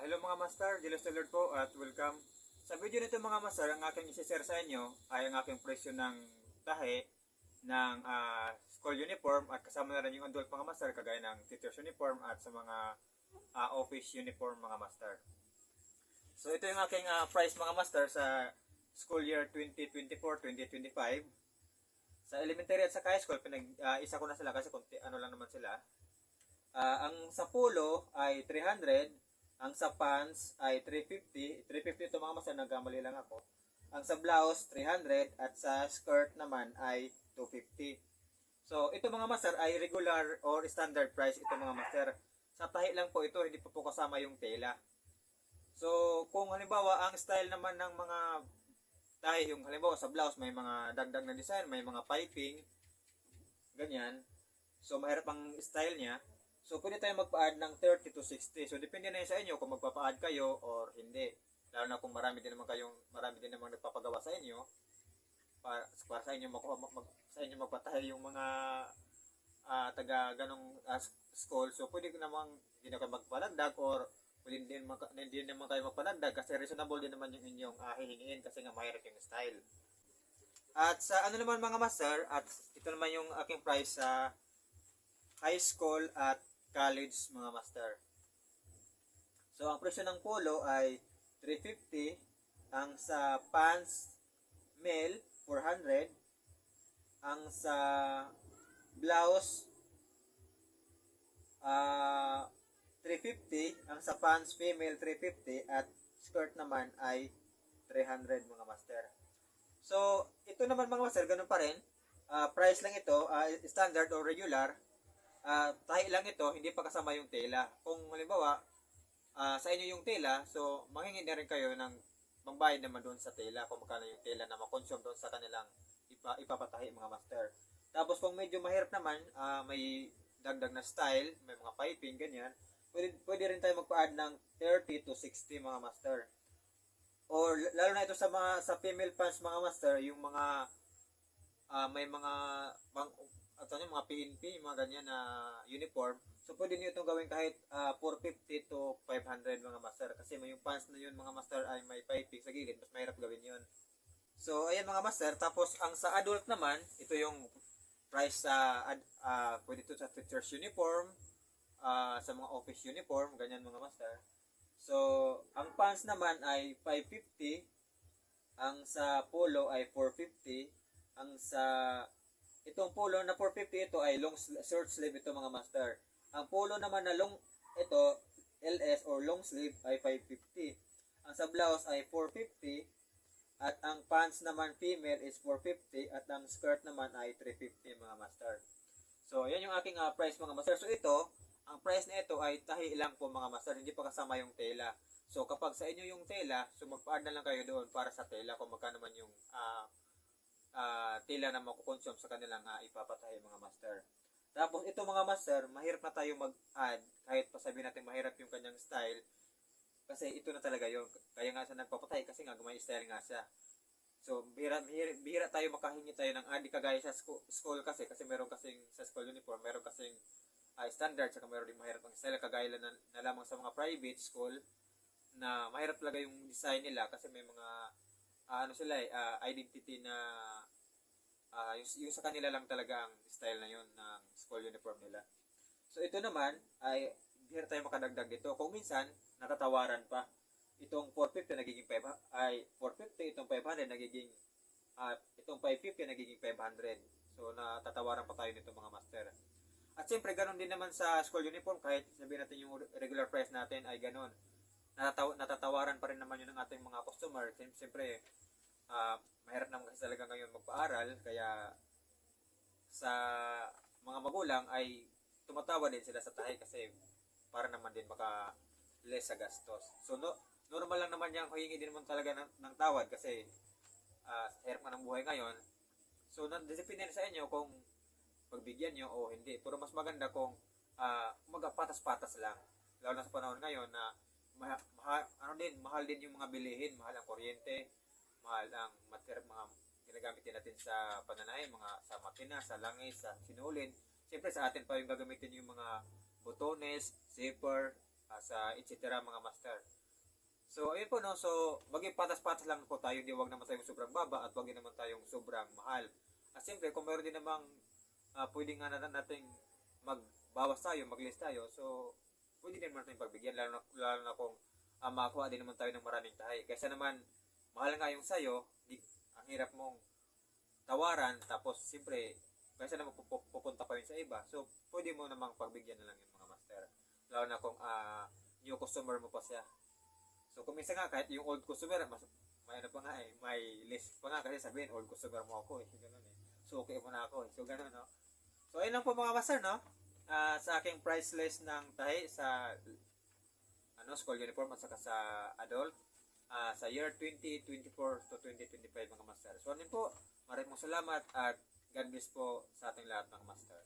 Hello mga master, Julius Taylor po at welcome. Sa video nito mga master, ang aking isi-share sa inyo ay ang aking presyo ng tahe ng school uniform at kasama na rin yung adult mga master kagaya ng teacher's uniform at sa mga office uniform mga master. So ito yung aking price mga master sa school year 2024-2025. Sa elementary at sa high school, isa ko na sila kasi ano lang naman sila. Ang sa polo ay 300, ang sa pants ay 350. 350 ito mga master, nagkamali lang ako. Ang sa blouse 300 at sa skirt naman ay 250. So ito mga master ay regular or standard price ito mga master. Sa tahi lang po ito, hindi po kasama yung tela. So kung halimbawa ang style naman ng mga tahi, yung halimbawa sa blouse may mga dagdag na design, may mga piping, ganyan. So mahirap ang style niya. So, pwede tayo magpa-add ng 30 to 60. So, depende na yun sa inyo kung magpapa-add kayo or hindi. Lalo na kung marami din naman nagpapagawa sa inyo para sa inyo sa inyo magpatahay yung mga taga ganong school. So, pwede namang hindi na kayo magpalagdag or pwede din naman kayo magpalagdag kasi reasonable din naman yung inyong hihingin kasi nga mahirap yung style. At sa ano naman mga master, at ito naman yung aking price sa high school at college mga master. So ang presyo ng polo ay 350, ang sa pants male 400, ang sa blouse 350, ang sa pants female 350 at skirt naman ay 300 mga master. So ito naman mga master, ganun pa rin. Price lang ito, standard or regular. Tahi lang ito, hindi pa kasama yung tela. Kung halimbawa, sa inyo yung tela, so manghingi na rin kayo ng pangbayad naman doon sa tela kung magkano yung tela na makonsume doon sa kanilang ipapatahi mga master. Tapos kung medyo mahirap naman, may dagdag na style, may mga piping, ganyan, pwede rin tayo magpa-add ng 30 to 60 mga master. Or lalo na ito sa female pants mga master, yung mga may mga mga PNP, yung mga ganyan na uniform. So pwede niyo itong gawin kahit 450 to 500 mga master. Kasi may yung pants na yun mga master ay may piping sa gilid. Mas mahirap gawin yun. So ayan mga master. Tapos ang sa adult naman, ito yung price sa pwede ito sa teacher's uniform, sa mga office uniform, ganyan mga master. So ang pants naman ay 550, ang sa polo ay 450, ang sa itong polo na 450 ito ay long short sleeve ito mga master. Ang polo naman na long ito LS or long sleeve ay 550. Ang sa blouse ay 450 at ang pants naman female is 450 at ang skirt naman ay 350 mga master. So yan yung aking price mga master. So ito, ang price na ito ay tahi lang po mga master, hindi pa kasama yung tela. So kapag sa inyo yung tela, so magpa-add na lang kayo doon para sa tela kung magkano man yung tela na makukonsume sa kanilang ipapatahi mga master. Tapos ito mga master, mahirap na tayo mag-add kahit pa sabihin natin mahirap yung kanyang style kasi ito na talaga yun. Kaya nga sa nagpapatahi kasi nga may style nga siya. So bihira tayo makahingi tayo ng add kagaya sa school kasi meron kasing sa school uniform, meron kasing standard saka meron din mahirap ang style kagaya na lamang sa mga private school na mahirap talaga yung design nila kasi may mga identity na yung sa kanila lang talaga ang style na yun ng school uniform nila. So ito naman ay bihira tayo makadagdag dito. Kung minsan nakatawaran pa. Itong 450 nagiging 450, itong 500 nagiging itong 550 nagiging 500. So natatawaran pa tayo nito mga master. At siyempre ganun din naman sa school uniform, kahit sabihin natin yung regular price natin ay ganun. Natatawaran pa rin naman yun ng ating mga customer. Siyempre mahirap naman kasi talaga ngayon magpaaral, kaya sa mga magulang ay tumatawa din sila sa tahi kasi para naman din maka-less sa gastos. So normal lang naman yan, humingi din naman talaga ng tawad kasi hirap nga ng buhay ngayon. So depende sa inyo kung pagbigyan nyo o hindi. Pero mas maganda kung patas-patas lang. Lalo na sa panahon ngayon na mahal din yung mga bilihin, mahal ang kuryente, mahal ang mga ginagamit din natin sa pananahe, sa makina, sa langis, sa sinulin. Siyempre sa atin pa yung gagamitin yung mga botones, zipper, sa etc. mga master. So, ayun po, no? So, maging patas-patas lang po tayo. Hindi, wag naman tayong sobrang baba at wag din naman tayong sobrang mahal. At siyempre, kung meron din namang pwede nga natin magbawas tayo, mag-list tayo. So, pwede din naman natin pagbigyan. Lalo na kung makakuha din naman tayo ng maraming tahi. Kaysa naman, mahal nga yung sayo, ang hirap mong tawaran. Tapos, siyempre, kaysa naman pupunta pa rin sa iba. So, pwede mo namang pagbigyan na lang yung mga master. Lalo na kung new customer mo pa siya. So, kung minsan nga, kahit yung old customer, may ano pa nga may list pa nga kasi sabihin, old customer mo ako ganun eh. So, okay mo na ako So, ganun, no? So, ayun lang po mga master, no? Sa aking price list ng tahi sa school uniform at saka sa adult sa year 2024 to 2025 mga master. So, ano po, maraming salamat at God bless po sa ating lahat mga master.